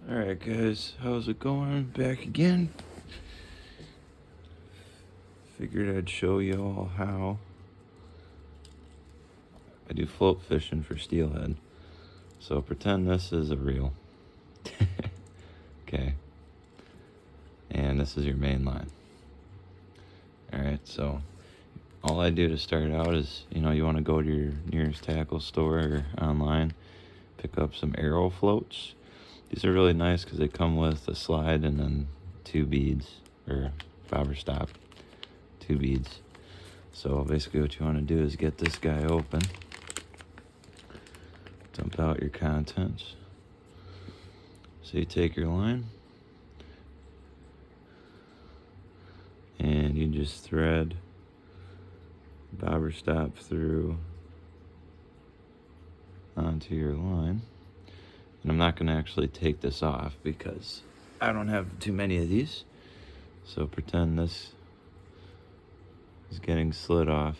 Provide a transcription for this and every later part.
Alright guys, how's it going? Back again. Figured I'd show you all how I do float fishing for steelhead. So pretend this is a reel. Okay. And this is your main line. Alright, so all I do to start out is, you want to go to your nearest tackle store or online, pick up some arrow floats. These are really nice because they come with a slide and then 2 beads, or bobber stop, 2 beads. So basically what you want to do is get this guy open, dump out your contents. So you take your line and you just thread bobber stop through onto your line. And I'm not going to actually take this off because I don't have too many of these. So pretend this is getting slid off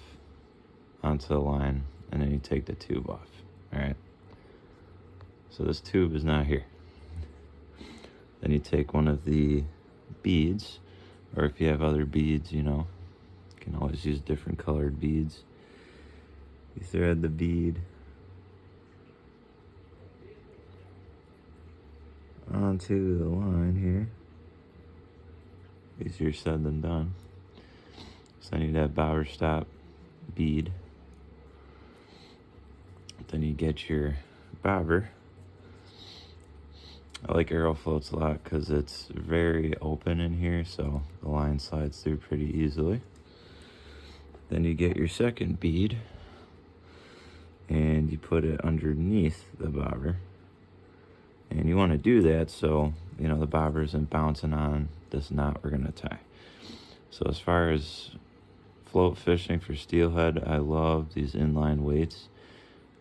onto the line, and then you take the tube off. Alright? So this tube is not here. Then you take one of the beads, or if you have other beads, you can always use different colored beads. You thread the bead onto the line here. Easier said than done. So then you'd have bobber stop bead. Then you get your bobber. I like arrow floats a lot because it's very open in here, so the line slides through pretty easily. Then you get your second bead and you put it underneath the bobber. And you want to do that so, the bobber isn't bouncing on this knot we're going to tie. So as far as float fishing for steelhead, I love these inline weights.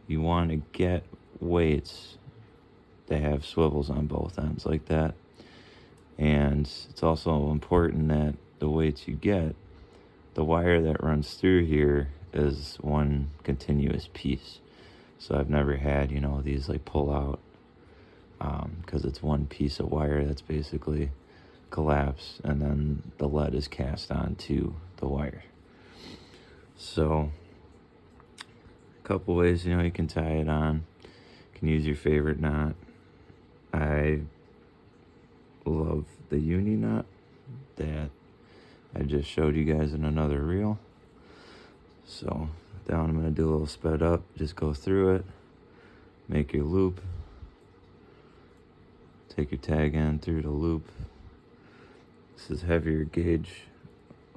You want to get weights that have swivels on both ends like that. And it's also important that the weights you get, the wire that runs through here is one continuous piece. So I've never had, these like pull out, because it's one piece of wire that's basically collapsed and then the lead is cast onto the wire. So a couple ways, you can tie it on. You can use your favorite knot. I love the uni knot that I just showed you guys in another reel. So down, I'm going to do a little sped up, just go through it, make your loop, take your tag end through the loop. This is heavier gauge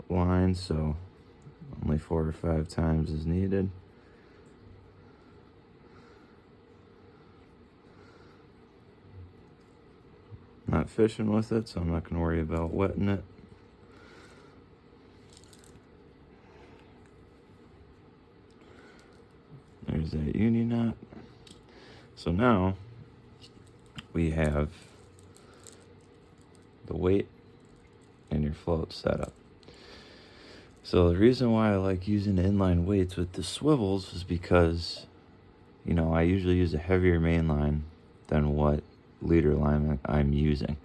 line, so only 4 or 5 times is needed. Not fishing with it, so I'm not going to worry about wetting it. There's that uni knot. So now we have the weight and your float set up. So the reason why I like using the inline weights with the swivels is because, I usually use a heavier main line than what leader line I'm using.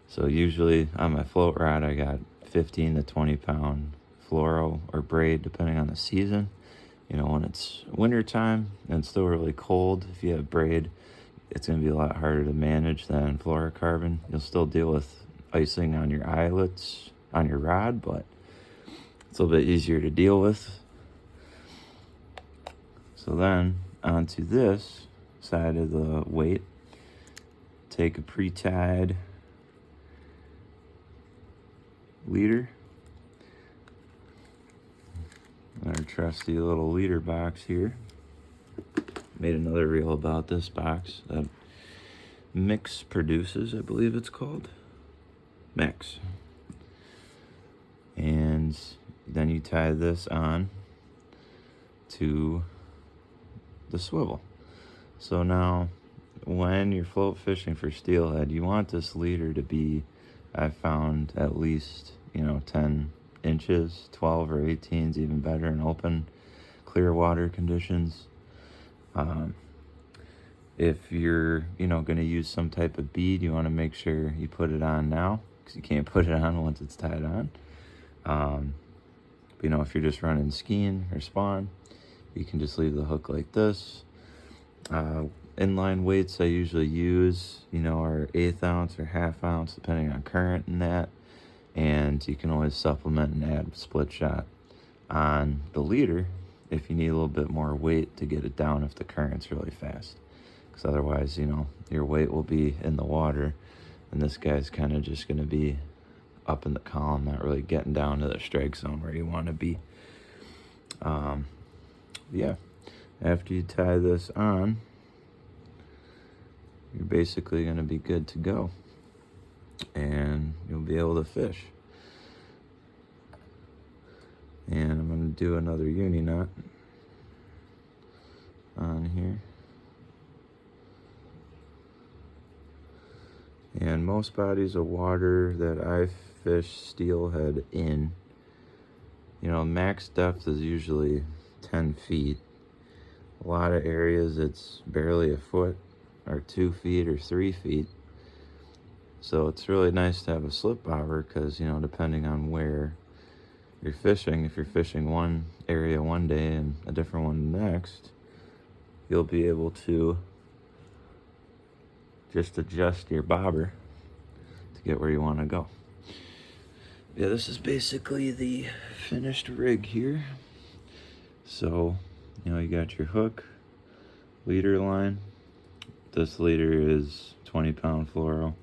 So usually on my float rod, I got 15 to 20 pound fluoro or braid, depending on the season. When it's winter time and it's still really cold, if you have braid, it's going to be a lot harder to manage than fluorocarbon. You'll still deal with icing on your eyelets on your rod, but it's a little bit easier to deal with. So then onto this side of the weight, take a pre-tied leader, our trusty little leader box here. Made another reel about this box that Mix produces, I believe it's called. Mix. And then you tie this on to the swivel. So now when you're float fishing for steelhead, you want this leader to be, I've found, at least 10 inches, 12 or 18 is even better in open clear water conditions. If you're, going to use some type of bead, you want to make sure you put it on now, because you can't put it on once it's tied on. If you're just running skein or spawn, you can just leave the hook like this. Inline weights I usually use, are 1/8 ounce or 1/2 ounce, depending on current and that. And you can always supplement and add split shot on the leader if you need a little bit more weight to get it down if the current's really fast. Because otherwise, your weight will be in the water, and this guy's kind of just going to be up in the column, not really getting down to the strike zone where you want to be. Yeah, after you tie this on, you're basically going to be good to go, and you'll be able to fish. And I'm going to do another uni knot on here. And most bodies of water that I fish steelhead in, max depth is usually 10 feet. A lot of areas it's barely a foot or 2 feet or 3 feet. So it's really nice to have a slip bobber because, depending on where you're fishing, if you're fishing one area one day and a different one next, you'll be able to just adjust your bobber to get where you want to go. Yeah, this is basically the finished rig here. So, you got your hook, leader line. This leader is 20-pound fluoro.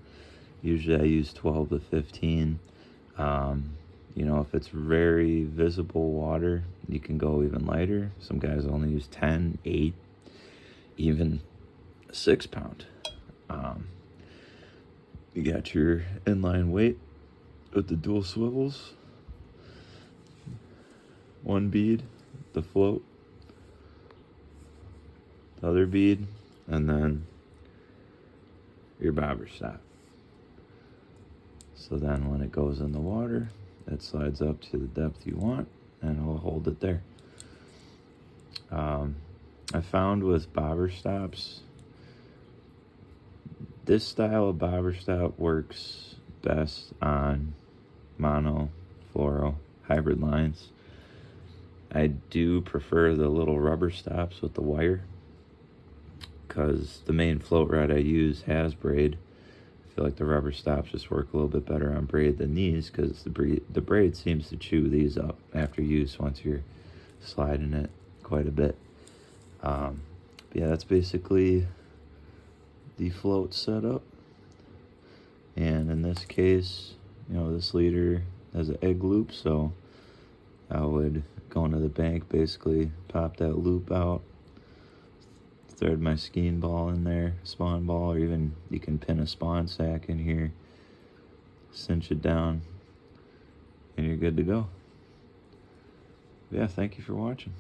Usually I use 12 to 15. If it's very visible water, you can go even lighter. Some guys only use 10, 8, even 6-pound. You got your inline weight with the dual swivels, one bead, the float, the other bead, and then your bobber stop. So then when it goes in the water, it slides up to the depth you want, and it'll hold it there. I found with bobber stops, this style of bobber stop works best on mono, fluoro, hybrid lines. I do prefer the little rubber stops with the wire, because the main float rod I use has braid. I feel like the rubber stops just work a little bit better on braid than these, because the braid seems to chew these up after use once you're sliding it quite a bit. Yeah, that's basically the float setup. And in this case, this leader has an egg loop, so I would go into the bank, basically pop that loop out, thread my skein ball in there, spawn ball, or even you can pin a spawn sack in here, cinch it down, and you're good to go. Yeah, thank you for watching.